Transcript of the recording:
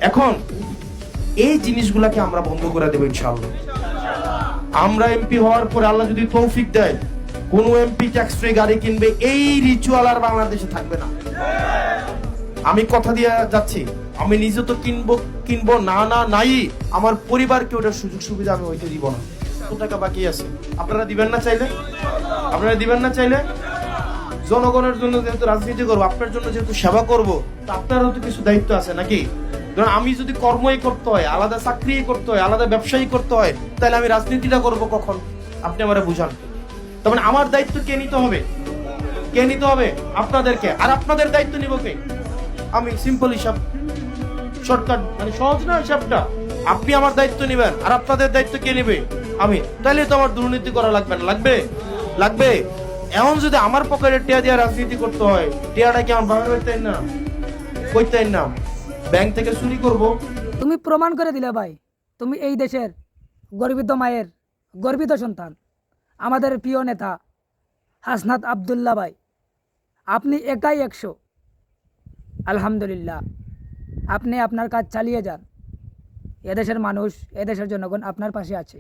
এখন এই জিনিসগুলাকে আমরা বন্ধ করে দেবো ইনশাআল্লাহ। আমরা এমপি হওয়ার পরে আল্লাহ যদি তৌফিক দেয়, কোন এমপি ট্যাক্স ফ্রি গাড়ি কিনবে, এই রিচুয়াল আর বাংলাদেশে থাকবে না। আমি কথা দিয়ে যাচ্ছি, আমি নিজে তো কিনবো না, নাই আমার পরিবারকে ওটার সুযোগ সুবিধা আমি হইতে দিব না। কত টাকা বাকি আছে? আপনারা দিবেন না চাইলে? আপনারা দিবেন না চাইলে? জনগণের জন্য যেহেতু রাজনীতি করবো, আপনার জন্য যেহেতু সেবা করব, তো আপনারও তো কিছু দায়িত্ব আছে নাকি? কারণ আমি যদি কর্মই করতে হয়, আলাদা চাকরি করতে হয়, আলাদা ব্যবসায়ী করতে হয়, তাহলে আমি রাজনীতিটা করব কখন? আপনি আমারে বুঝান। তার মানে আমার দায়িত্ব কে নিতে হবে? কে নিতে হবে? আপনাদেরকে। আর আপনাদের দায়িত্ব নিব কে? আমি। সিম্পল হিসাব, শর্টকাট, মানে সহজ না হিসাবটা। আপনি আমার দায়িত্ব নেবেন, আর আপনাদের দায়িত্ব কে নেবে? আমি। তাহলে তো আমার দুর্নীতি করা লাগবে না। লাগবে। এখন যদি আমার পকেটে টিয়া দিয়ে রাজনীতি করতে হয়, টিয়াটা কি আমার বাবার হইতেন না, কইতেন না, ব্যাংক থেকে চুরি করব? তুমি প্রমাণ করে দিলে ভাই, তুমি এই দেশের গর্বিত মায়ের গর্বিত সন্তান, আমাদের প্রিয় নেতা হাসনাত আবদুল্লাহ ভাই। আপনি একাই 100। আলহামদুলিল্লাহ, আপনি আপনার কাজ চালিয়ে যান। এদেশের মানুষ, এদেশের জনগণ আপনার পাশে আছে।